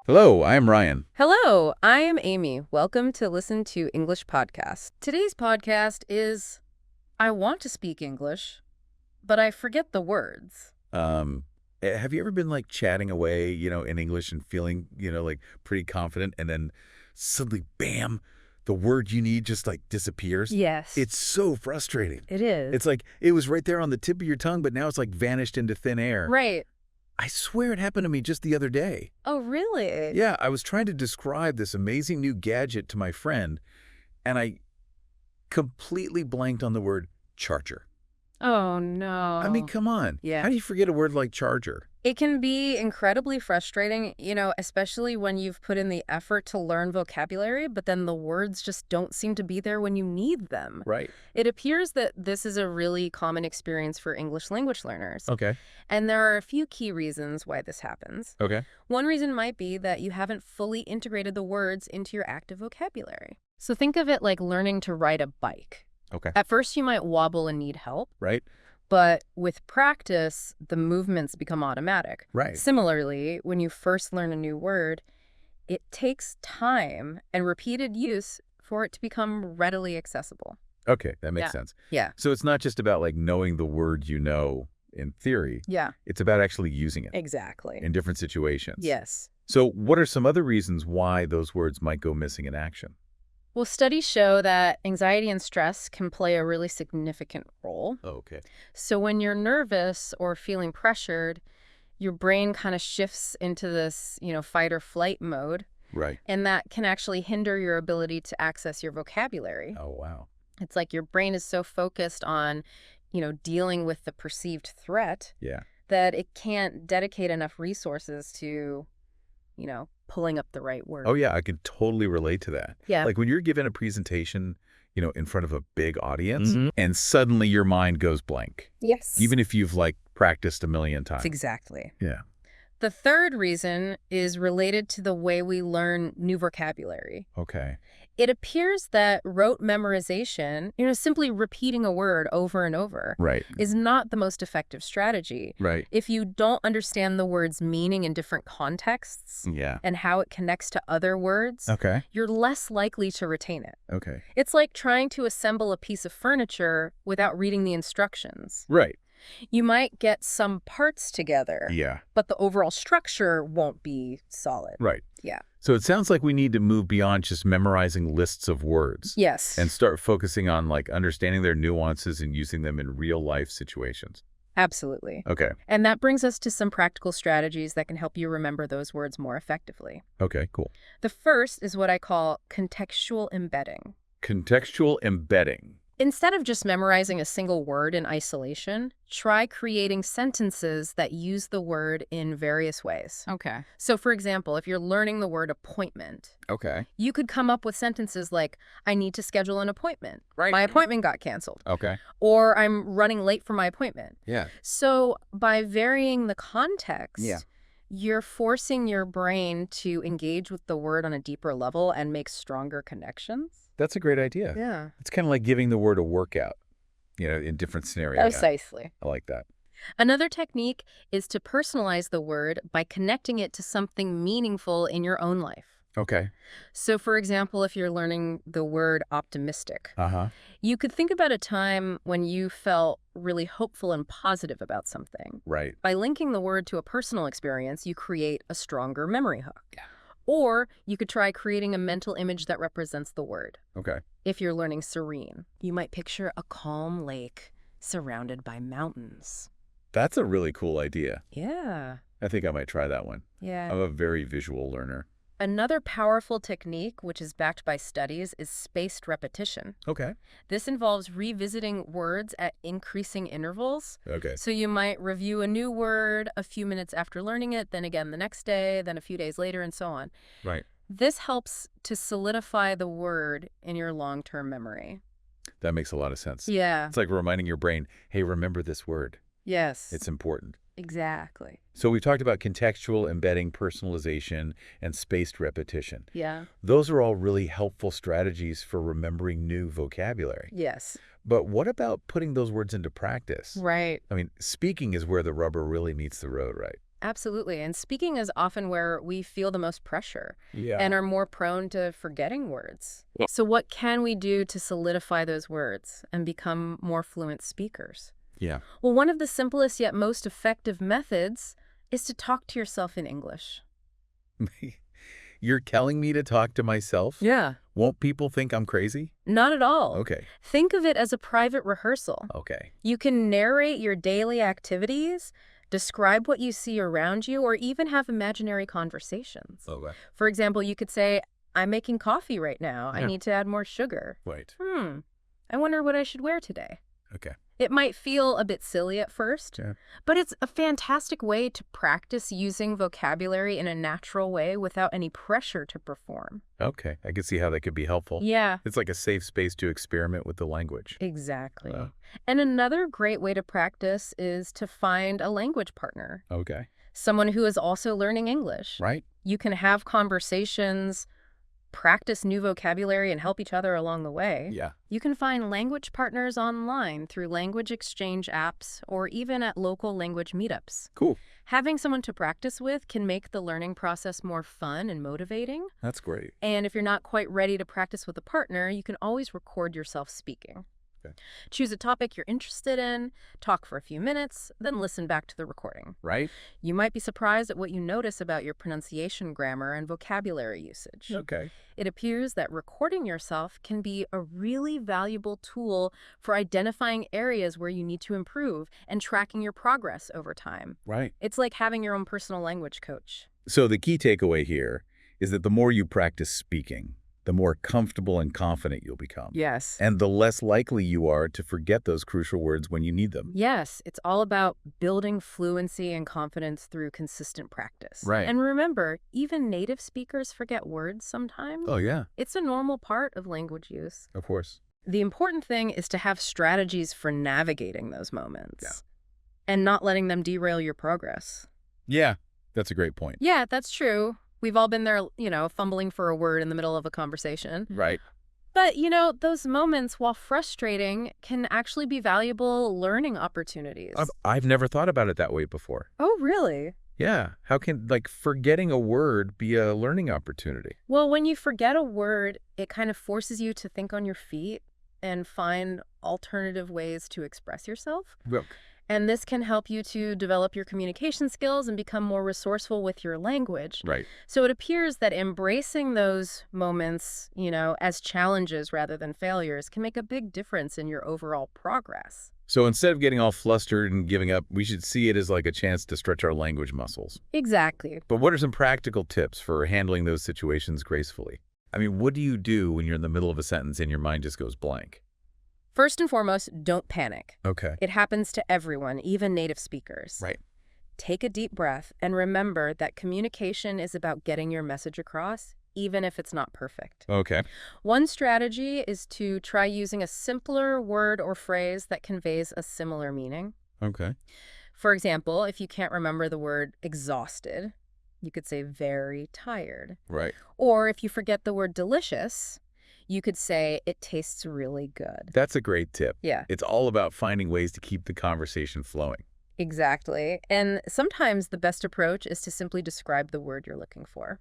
Hello, I am Ryan. Hello, I am Amy. Welcome to Listen to English Podcast. Today's podcast is I want to speak English, but I forget the words. Have you ever been like chatting away, in English and feeling, like pretty confident and then suddenly, bam, the word you need just like disappears? Yes. It's so frustrating. It is. It's like it was right there on the tip of your tongue, but now it's like vanished into thin air. Right. I swear it happened to me just the other day. Oh, really? Yeah, I was trying to describe this amazing new gadget to my friend, and I completely blanked on the word charger. Oh, no. I mean, come on. Yeah. How do you forget a word like charger? It can be incredibly frustrating, especially when you've put in the effort to learn vocabulary, but then the words just don't seem to be there when you need them. Right. It appears that this is a really common experience for English language learners. Okay. And there are a few key reasons why this happens. Okay. One reason might be that you haven't fully integrated the words into your active vocabulary. So think of it like learning to ride a bike. Okay. At first, you might wobble and need help, Right. but with practice, the movements become automatic. Right. Similarly, when you first learn a new word, it takes time and repeated use for it to become readily accessible. Okay, that makes Yeah. sense. Yeah. So it's not just about like knowing the word you know in theory. Yeah, It's about actually using it exactly. in different situations. Yes. So what are some other reasons why those words might go missing in action? Well, studies show that anxiety and stress can play a really significant role. Oh, okay. So when you're nervous or feeling pressured, your brain kind of shifts into this, fight or flight mode, Right. and that can actually hinder your ability to access your vocabulary. Oh, wow. It's like your brain is so focused on, dealing with the perceived threat Yeah. that it can't dedicate enough resources to, pulling up the right word. Oh, yeah, I can totally relate to that. Yeah. Like when you're given a presentation, in front of a big audience, Mhm. and suddenly your mind goes blank, Yes. even if you've like practiced a million times. Exactly. Yeah. The third reason is related to the way we learn new vocabulary. Okay. It appears that rote memorization, simply repeating a word over and over, Right. is not the most effective strategy. Right. If you don't understand the word's meaning in different contexts Yeah. and how it connects to other words, Okay. you're less likely to retain it. Okay. It's like trying to assemble a piece of furniture without reading the instructions. Right. You might get some parts together, Yeah. but the overall structure won't be solid. Right. Yeah. So it sounds like we need to move beyond just memorizing lists of words Yes. and start focusing on like understanding their nuances and using them in real life situations. Absolutely. Okay. And that brings us to some practical strategies that can help you remember those words more effectively. Okay, cool. The first is what I call contextual embedding. Contextual embedding. Instead of just memorizing a single word in isolation, try creating sentences that use the word in various ways. Okay. So, for example, if you're learning the word appointment, Okay. you could come up with sentences like, I need to schedule an appointment. Right. My appointment got canceled. Okay. Or I'm running late for my appointment. Yeah. So by varying the context, Yeah. you're forcing your brain to engage with the word on a deeper level and make stronger connections. That's a great idea. Yeah. It's kind of like giving the word a workout, in different scenarios. Precisely. I like that. Another technique is to personalize the word by connecting it to something meaningful in your own life. Okay. So, for example, if you're learning the word optimistic, Uh-huh. you could think about a time when you felt really hopeful and positive about something. Right. By linking the word to a personal experience, you create a stronger memory hook. Yeah. Or you could try creating a mental image that represents the word. Okay. If you're learning serene, you might picture a calm lake surrounded by mountains. That's a really cool idea. Yeah. I think I might try that one. Yeah. I'm a very visual learner. Another powerful technique, which is backed by studies, is spaced repetition. Okay. This involves revisiting words at increasing intervals. Okay. So you might review a new word a few minutes after learning it, then again the next day, then a few days later, and so on. Right. This helps to solidify the word in your long-term memory. That makes a lot of sense. Yeah. It's like reminding your brain, hey, remember this word. Yes. It's important. Exactly. So we've talked about contextual embedding, personalization, and spaced repetition. Yeah. Those are all really helpful strategies for remembering new vocabulary. Yes. But what about putting those words into practice? Right. I mean, speaking is where the rubber really meets the road, right? Absolutely. And speaking is often where we feel the most pressure Yeah. and are more prone to forgetting words. Yeah. So what can we do to solidify those words and become more fluent speakers? Yeah. Well, one of the simplest yet most effective methods is to talk to yourself in English. You're telling me to talk to myself? Yeah. Won't people think I'm crazy? Not at all. Okay. Think of it as a private rehearsal. Okay. You can narrate your daily activities, describe what you see around you, or even have imaginary conversations. Okay. For example, you could say, I'm making coffee right now. I Yeah. need to add more sugar. Wait. I wonder what I should wear today. Okay. It might feel a bit silly at first, Yeah. but it's a fantastic way to practice using vocabulary in a natural way without any pressure to perform. Okay. I can see how that could be helpful. Yeah, It's like a safe space to experiment with the language. exactly. Wow. And another great way to practice is to find a language partner, Okay. someone who is also learning English. Right? You can have conversations, practice new vocabulary, and help each other along the way. Yeah. You can find language partners online through language exchange apps or even at local language meetups. Cool. Having someone to practice with can make the learning process more fun and motivating. That's great. And if you're not quite ready to practice with a partner, you can always record yourself speaking. Okay. Choose a topic you're interested in, talk for a few minutes, then listen back to the recording. Right? You might be surprised at what you notice about your pronunciation, grammar, and vocabulary usage. Okay. It appears that recording yourself can be a really valuable tool for identifying areas where you need to improve and tracking your progress over time. Right. It's like having your own personal language coach. So the key takeaway here is that the more you practice speaking, the more comfortable and confident you'll become. Yes. And the less likely you are to forget those crucial words when you need them. Yes, it's all about building fluency and confidence through consistent practice. Right. And remember, even native speakers forget words sometimes. Oh, yeah. It's a normal part of language use. Of course. The important thing is to have strategies for navigating those moments. Yeah. And not letting them derail your progress. Yeah. That's a great point. Yeah, that's true. We've all been there, fumbling for a word in the middle of a conversation. Right. But, those moments, while frustrating, can actually be valuable learning opportunities. I've never thought about it that way before. Oh, really? Yeah. How can, forgetting a word be a learning opportunity? Well, when you forget a word, it kind of forces you to think on your feet and find alternative ways to express yourself. Look. And this can help you to develop your communication skills and become more resourceful with your language. Right. So it appears that embracing those moments, as challenges rather than failures can make a big difference in your overall progress. So instead of getting all flustered and giving up, we should see it as like a chance to stretch our language muscles. Exactly. But what are some practical tips for handling those situations gracefully? I mean, what do you do when you're in the middle of a sentence and your mind just goes blank? First and foremost, don't panic. Okay. It happens to everyone, even native speakers. Right. Take a deep breath and remember that communication is about getting your message across, even if it's not perfect. Okay. One strategy is to try using a simpler word or phrase that conveys a similar meaning. Okay. For example, if you can't remember the word exhausted, you could say very tired. Right. Or if you forget the word delicious, you could say it tastes really good. That's a great tip. Yeah. It's all about finding ways to keep the conversation flowing. Exactly. And sometimes the best approach is to simply describe the word you're looking for.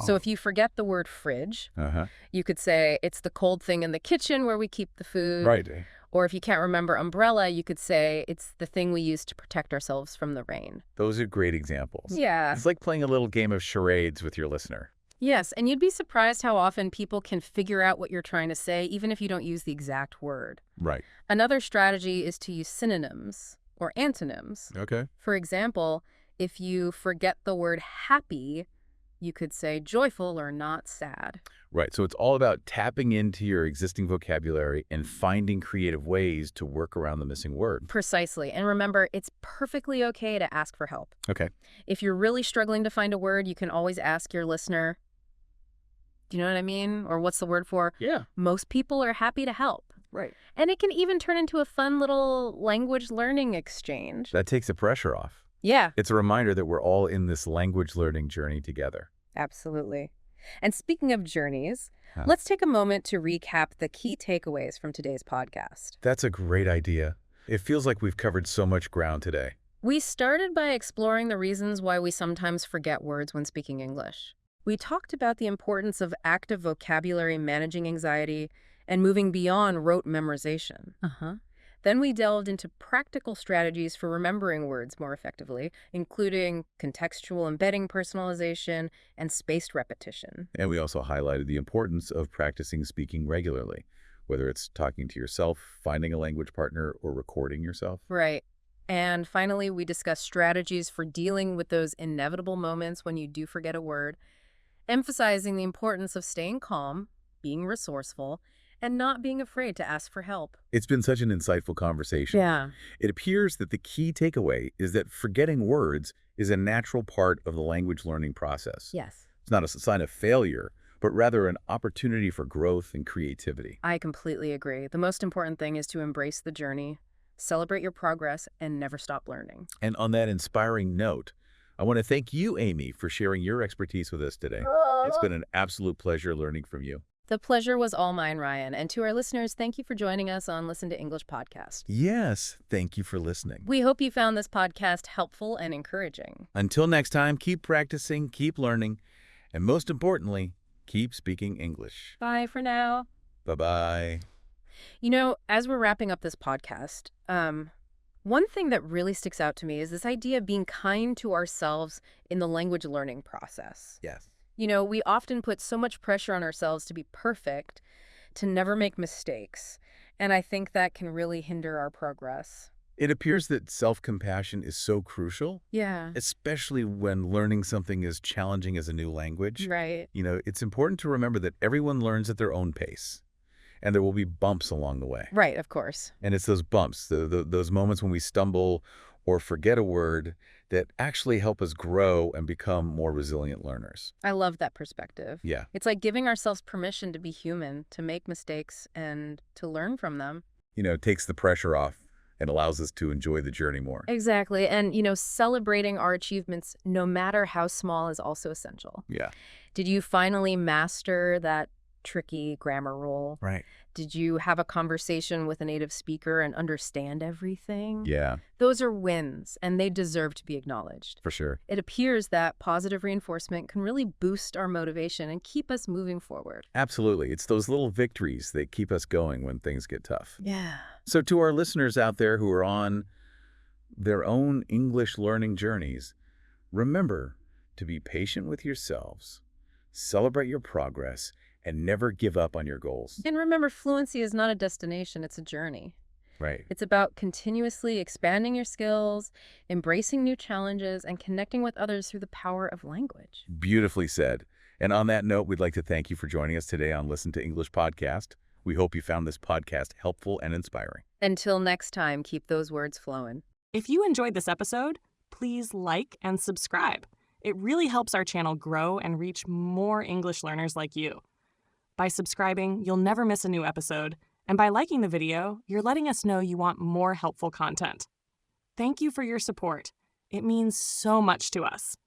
So Oh. if you forget the word fridge, Uh-huh. you could say it's the cold thing in the kitchen where we keep the food. Right. Or if you can't remember umbrella, you could say it's the thing we use to protect ourselves from the rain. Those are great examples. Yeah. It's like playing a little game of charades with your listener. Yes, and you'd be surprised how often people can figure out what you're trying to say, even if you don't use the exact word. Right. Another strategy is to use synonyms or antonyms. Okay. For example, if you forget the word happy, you could say joyful or not sad. Right. So it's all about tapping into your existing vocabulary and finding creative ways to work around the missing word. Precisely. And remember, it's perfectly okay to ask for help. Okay. If you're really struggling to find a word, you can always ask your listener, do you know what I mean? Or what's the word for? Yeah. Most people are happy to help. Right. And it can even turn into a fun little language learning exchange. That takes the pressure off. Yeah, It's a reminder that we're all in this language learning journey together. absolutely. And speaking of journeys, Huh. let's take a moment to recap the key takeaways from today's podcast. That's a great idea. It feels like we've covered so much ground today. We started by exploring the reasons why we sometimes forget words when speaking English. We talked about the importance of active vocabulary managing anxiety and moving beyond rote memorization. Uh-huh. Then we delved into practical strategies for remembering words more effectively, including contextual embedding personalization and spaced repetition. And we also highlighted the importance of practicing speaking regularly, whether it's talking to yourself, finding a language partner, or recording yourself. Right. And finally, we discussed strategies for dealing with those inevitable moments when you do forget a word, emphasizing the importance of staying calm, being resourceful, and not being afraid to ask for help. It's been such an insightful conversation. Yeah. It appears that the key takeaway is that forgetting words is a natural part of the language learning process. Yes. It's not a sign of failure, but rather an opportunity for growth and creativity. I completely agree. The most important thing is to embrace the journey, celebrate your progress, and never stop learning. And on that inspiring note, I want to thank you, Amy, for sharing your expertise with us today. It's been an absolute pleasure learning from you. The pleasure was all mine, Ryan. And to our listeners, thank you for joining us on Listen to English podcast. Yes, thank you for listening. We hope you found this podcast helpful and encouraging. Until next time, keep practicing, keep learning, and most importantly, keep speaking English. Bye for now. Bye-bye. You know, as we're wrapping up this podcast, one thing that really sticks out to me is this idea of being kind to ourselves in the language learning process. Yes. You know, we often put so much pressure on ourselves to be perfect, to never make mistakes, and I think that can really hinder our progress. It appears that self-compassion is so crucial, Yeah. especially when learning something as challenging as a new language. Right. You know, it's important to remember that everyone learns at their own pace, and there will be bumps along the way. Right, of course. And it's those bumps, those moments when we stumble or forget a word that actually help us grow and become more resilient learners. I love that perspective. Yeah. It's like giving ourselves permission to be human, to make mistakes, and to learn from them. You know, it takes the pressure off and allows us to enjoy the journey more. Exactly. And, you know, celebrating our achievements, no matter how small, is also essential. Yeah. Did you finally master that tricky grammar rule? Right. Did you have a conversation with a native speaker and understand everything? Yeah, Those are wins, and they deserve to be acknowledged. for sure. It appears that positive reinforcement can really boost our motivation and keep us moving forward. Absolutely. It's those little victories that keep us going when things get tough. Yeah. So to our listeners out there who are on their own English learning journeys, remember to be patient with yourselves, celebrate your progress, and never give up on your goals. And remember, fluency is not a destination, it's a journey. Right. It's about continuously expanding your skills, embracing new challenges, and connecting with others through the power of language. Beautifully said. And on that note, we'd like to thank you for joining us today on Listen to English podcast. We hope you found this podcast helpful and inspiring. Until next time, keep those words flowing. If you enjoyed this episode, please like and subscribe. It really helps our channel grow and reach more English learners like you. By subscribing, you'll never miss a new episode, and by liking the video, you're letting us know you want more helpful content. Thank you for your support. It means so much to us.